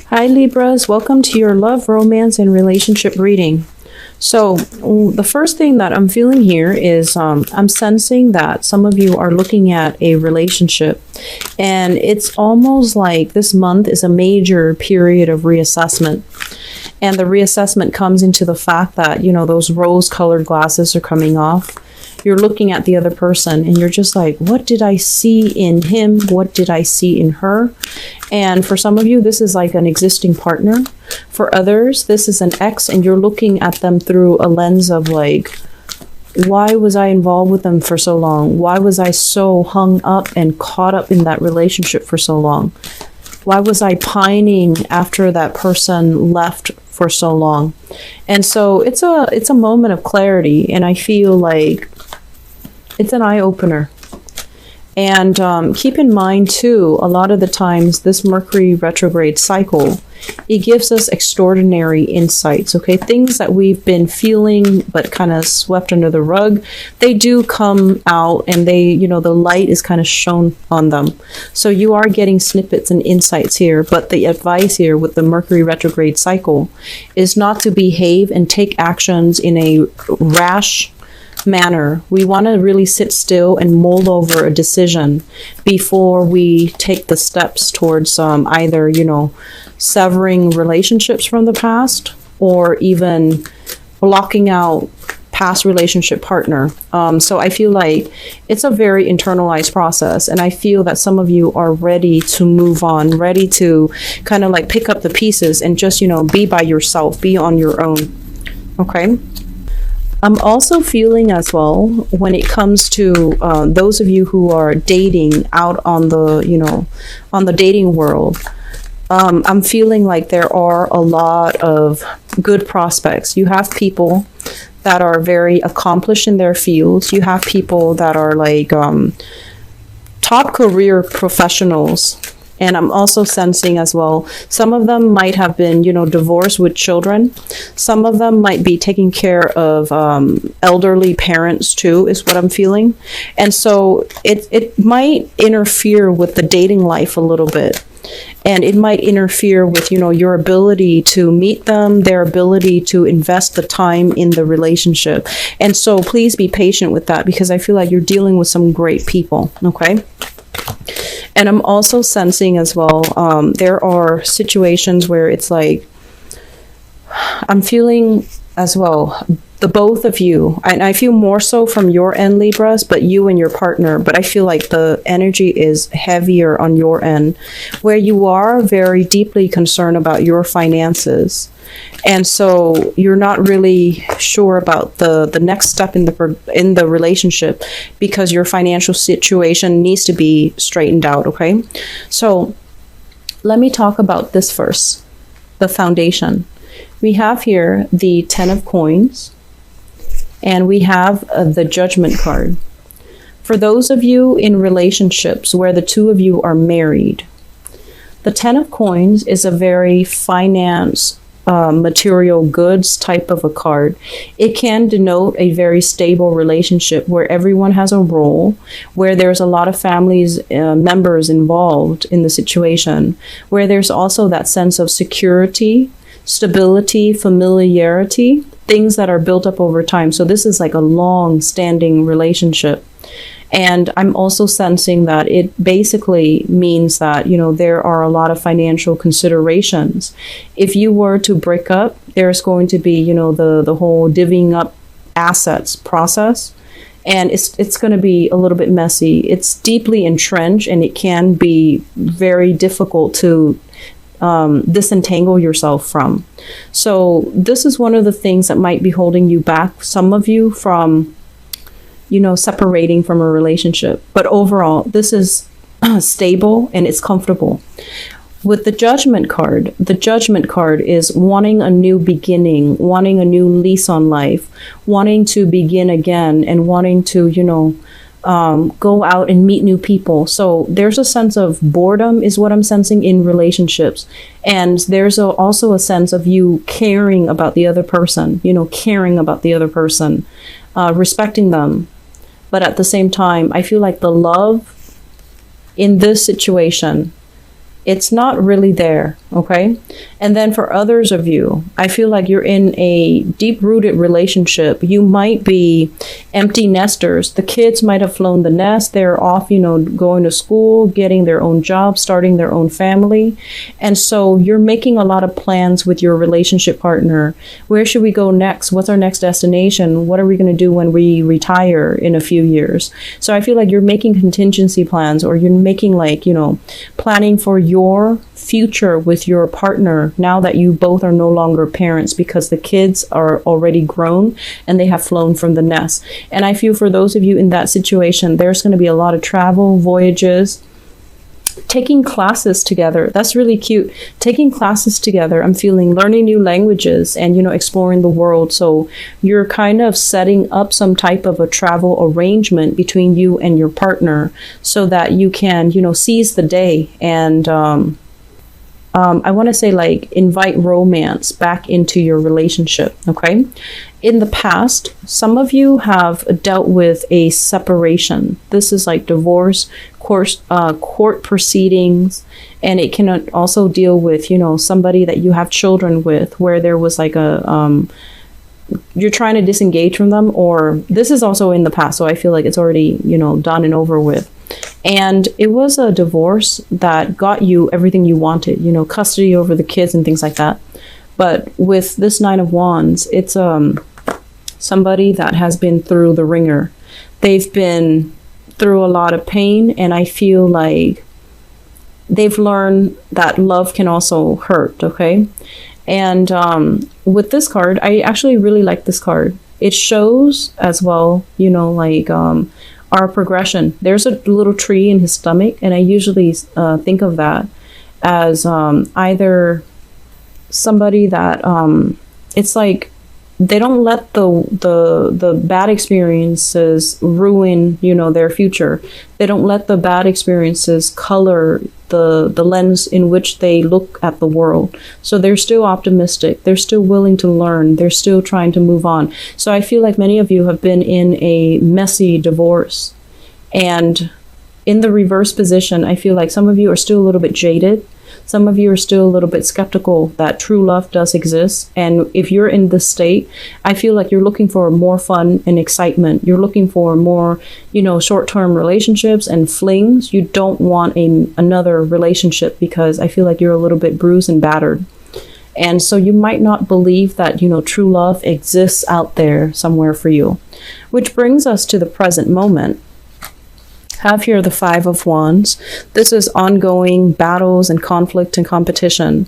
Hi Libras, welcome to your love, romance, and relationship reading. So the first thing that I'm feeling here is I'm sensing that some of you are looking at a relationship, and it's almost like this month is a major period of reassessment. And the reassessment comes into the fact that, those rose-colored glasses are coming off. You're looking at the other person and you're just like, what did I see in him? What did I see in her? And for some of you, this is like an existing partner. For others, this is an ex, and you're looking at them through a lens of like, why was I involved with them for so long? Why was I so hung up and caught up in that relationship for so long? Why was I pining after that person left for so long? And so it's a moment of clarity, and I feel like it's an eye-opener. And keep in mind too, a lot of the times this Mercury retrograde cycle, it gives us extraordinary insights, okay? Things that we've been feeling but kind of swept under the rug, they do come out, and they, the light is kind of shown on them. So you are getting snippets and insights here, but the advice here with the Mercury retrograde cycle is not to behave and take actions in a rash manner. We want to really sit still and mull over a decision before we take the steps towards either, severing relationships from the past, or even blocking out past relationship partner. So I feel like it's a very internalized process, and I feel that some of you are ready to move on, ready to kind of like pick up the pieces and just, be by yourself, be on your own. Okay. I'm also feeling as well, when it comes to those of you who are dating out on the, on the dating world, I'm feeling like there are a lot of good prospects. You have people that are very accomplished in their fields. You have people that are like top career professionals. And I'm also sensing as well, some of them might have been, divorced with children. Some of them might be taking care of elderly parents too, is what I'm feeling. And so it might interfere with the dating life a little bit. And it might interfere with, your ability to meet them, their ability to invest the time in the relationship. And so please be patient with that, because I feel like you're dealing with some great people, okay? And I'm also sensing as well, there are situations where it's like, I'm feeling as well, the both of you, and I feel more so from your end, Libras, but you and your partner, but I feel like the energy is heavier on your end, where you are very deeply concerned about your finances. And so you're not really sure about the next step in the relationship, because your financial situation needs to be straightened out, okay? So let me talk about this first, the foundation. We have here the 10 of coins, and we have the Judgment card. For those of you in relationships where the two of you are married, the 10 of coins is a very finance, material goods type of a card. It can denote a very stable relationship where everyone has a role, where there's a lot of families, members involved in the situation, where there's also that sense of security, stability, familiarity, things that are built up over time. So this is like a long-standing relationship. And I'm also sensing that it basically means that, there are a lot of financial considerations. If you were to break up, there's going to be, the whole divvying up assets process. And it's going to be a little bit messy. It's deeply entrenched, and it can be very difficult to disentangle yourself from. So this is one of the things that might be holding you back, some of you, from separating from a relationship. But overall, this is stable and it's comfortable. With the Judgment card is wanting a new beginning, wanting a new lease on life, wanting to begin again, and wanting to, go out and meet new people. So there's a sense of boredom is what I'm sensing in relationships. And there's also a sense of you caring about the other person, respecting them. But at the same time, I feel like the love in this situation it's not really there, okay? And then for others of you, I feel like you're in a deep-rooted relationship. You might be empty nesters. The kids might have flown the nest. They're off, going to school, getting their own job, starting their own family. And so you're making a lot of plans with your relationship partner. Where should we go next? What's our next destination? What are we going to do when we retire in a few years? So I feel like you're making contingency plans, or you're making planning for your future with your partner now that you both are no longer parents, because the kids are already grown and they have flown from the nest. And I feel for those of you in that situation, there's going to be a lot of travel, voyages, taking classes together. That's really cute. Taking classes together. I'm feeling learning new languages and, exploring the world. So you're kind of setting up some type of a travel arrangement between you and your partner so that you can, seize the day and, I want to say invite romance back into your relationship. Okay. In the past, some of you have dealt with a separation. This is like divorce, court proceedings, and it can also deal with, somebody that you have children with, where there was you're trying to disengage from them, or this is also in the past. So I feel like it's already, done and over with. And it was a divorce that got you everything you wanted, custody over the kids and things like that. But with this Nine of Wands, it's somebody that has been through the ringer. They've been through a lot of pain, and I feel like they've learned that love can also hurt, okay? And with this card, I actually really like this card. It shows as well, our progression. There's a little tree in his stomach, and I usually think of that as either somebody that it's like they don't let the bad experiences ruin their future. They don't let the bad experiences color the lens in which they look at the world. So they're still optimistic. They're still willing to learn. They're still trying to move on. So I feel like many of you have been in a messy divorce, and in the reverse position, I feel like some of you are still a little bit jaded. Some of you are still a little bit skeptical that true love does exist. And if you're in this state, I feel like you're looking for more fun and excitement. You're looking for more, short-term relationships and flings. You don't want another relationship because I feel like you're a little bit bruised and battered. And so you might not believe that, true love exists out there somewhere for you. Which brings us to the present moment. Have here the Five of Wands. This is ongoing battles and conflict and competition.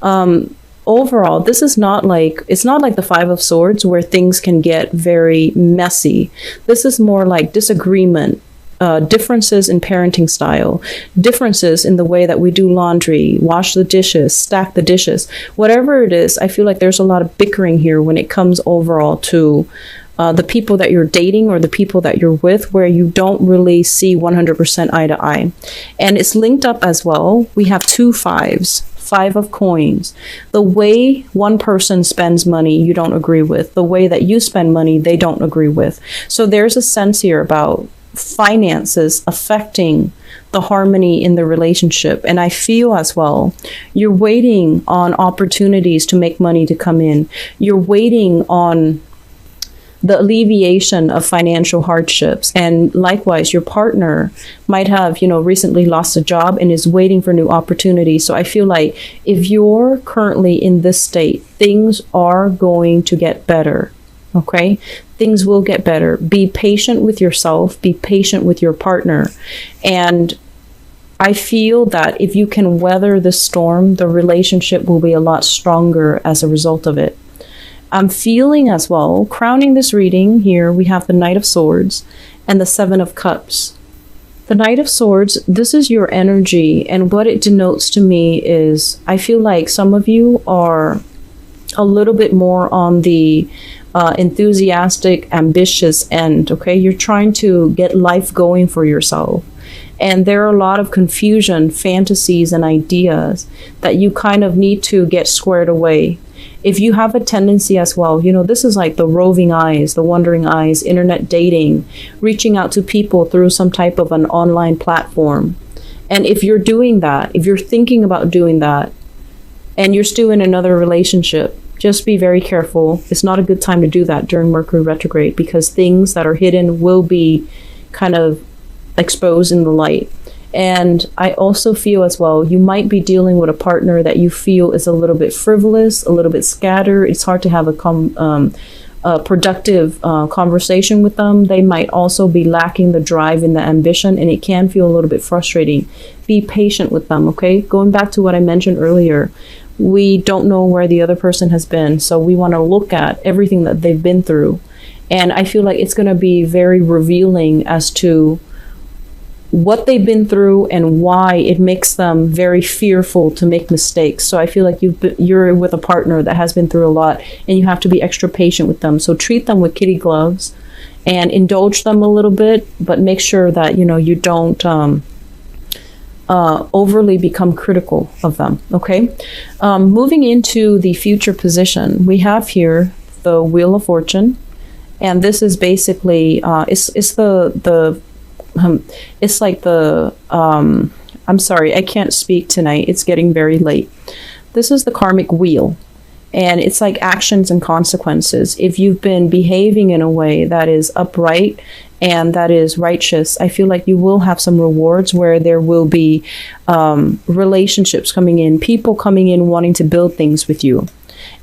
Overall, this is it's not like the Five of Swords where things can get very messy. This is more like disagreement, differences in parenting style, differences in the way that we do laundry, wash the dishes, stack the dishes, whatever it is. I feel like there's a lot of bickering here when it comes overall to the people that you're dating or the people that you're with, where you don't really see 100% eye to eye. And it's linked up as well. We have two fives, Five of Coins. The way one person spends money, you don't agree with. The way that you spend money, they don't agree with. So there's a sense here about finances affecting the harmony in the relationship. And I feel as well, you're waiting on opportunities to make money to come in. You're waiting on the alleviation of financial hardships. And likewise, your partner might have, recently lost a job and is waiting for new opportunities. So I feel like if you're currently in this state, things are going to get better. Okay? Things will get better. Be patient with yourself. Be patient with your partner. And I feel that if you can weather the storm, the relationship will be a lot stronger as a result of it. I'm feeling as well, crowning this reading here, we have the Knight of Swords and the Seven of Cups. The Knight of Swords, this is your energy, and what it denotes to me is, I feel like some of you are a little bit more on the enthusiastic, ambitious end, okay? You're trying to get life going for yourself. And there are a lot of confusion, fantasies, and ideas that you kind of need to get squared away. If you have a tendency as well, this is like the roving eyes, the wandering eyes, internet dating, reaching out to people through some type of an online platform. And if you're doing that, if you're thinking about doing that, and you're still in another relationship, just be very careful. It's not a good time to do that during Mercury retrograde, because things that are hidden will be kind of exposed in the light. And I also feel as well, you might be dealing with a partner that you feel is a little bit frivolous, a little bit scattered. It's hard to have a productive conversation with them. They might also be lacking the drive and the ambition, and it can feel a little bit frustrating. Be patient with them, okay? Going back to what I mentioned earlier, we don't know where the other person has been, so we want to look at everything that they've been through. And I feel like it's going to be very revealing as to what they've been through and why it makes them very fearful to make mistakes. So I feel like you're with a partner that has been through a lot, and you have to be extra patient with them. So treat them with kitty gloves and indulge them a little bit, but make sure that, you know, you don't overly become critical of them. Okay. Moving into the future position, we have here the Wheel of Fortune, and this is basically it's like the I'm sorry, I can't speak tonight. It's getting very late. This is the karmic wheel, and it's like actions and consequences. If you've been behaving in a way that is upright and that is righteous, I feel like you will have some rewards where there will be relationships coming in, people coming in wanting to build things with you.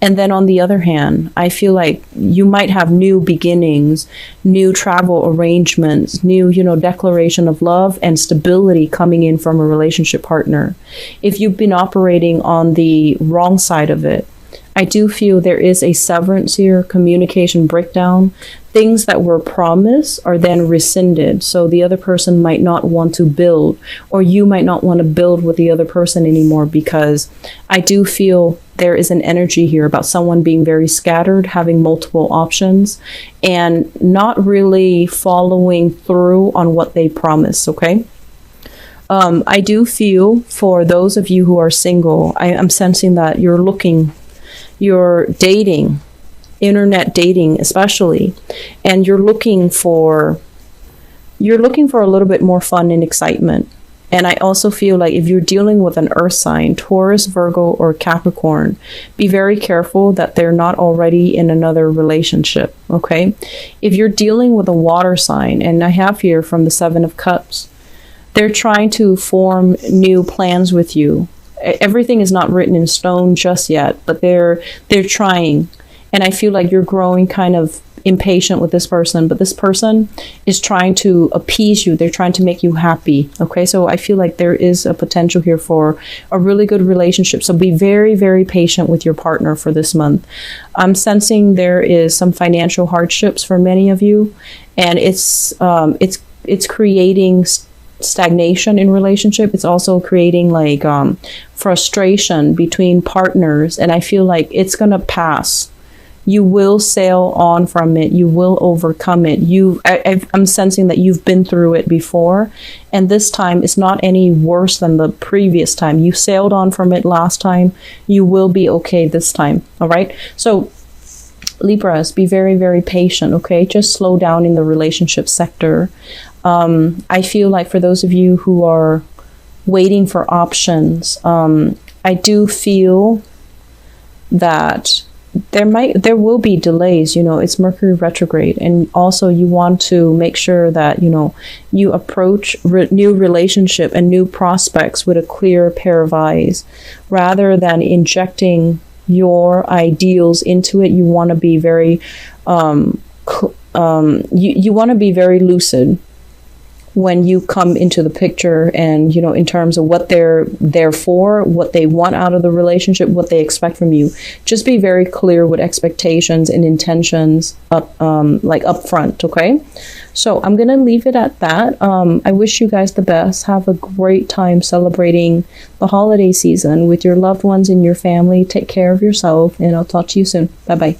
And then on the other hand, I feel like you might have new beginnings, new travel arrangements, new, you know, declaration of love and stability coming in from a relationship partner. If you've been operating on the wrong side of it, I do feel there is a severance here, communication breakdown. Things that were promised are then rescinded. So the other person might not want to build, or you might not want to build with the other person anymore, because I do feel there is an energy here about someone being very scattered, having multiple options, and not really following through on what they promised, okay? I do feel for those of you who are single, I'm sensing that you're dating, internet dating especially, and you're looking for a little bit more fun and excitement. And I also feel like if you're dealing with an earth sign, Taurus, Virgo, or Capricorn, be very careful that they're not already in another relationship, okay? If you're dealing with a water sign, and I have here from the Seven of Cups, they're trying to form new plans with you. Everything is not written in stone just yet, but they're trying. And I feel like you're growing kind of impatient with this person, but this person is trying to appease you. They're trying to make you happy. Okay, so I feel like there is a potential here for a really good relationship. So be very, very patient with your partner for this month. I'm sensing there is some financial hardships for many of you, and it's creating stagnation in relationship. It's also creating like frustration between partners, and I feel like it's gonna pass. You will sail on from it. You will overcome it. I'm sensing that you've been through it before, and this time it's not any worse than the previous time. You sailed on from it last time. You will be okay this time. All right. So Libras, be very, very patient. Okay, just slow down in the relationship sector. I feel like for those of you who are waiting for options, I do feel that there will be delays. You know, it's Mercury retrograde, and also you want to make sure that, you know, you approach new relationship and new prospects with a clear pair of eyes, rather than injecting your ideals into it. You want to be very you want to be very lucid when you come into the picture, and, you know, in terms of what they're there for, what they want out of the relationship, what they expect from you. Just be very clear with expectations and intentions up front. Okay, so I'm gonna leave it at that. I wish you guys the best. Have a great time celebrating the holiday season with your loved ones and your family. Take care of yourself, and I'll talk to you soon. Bye bye.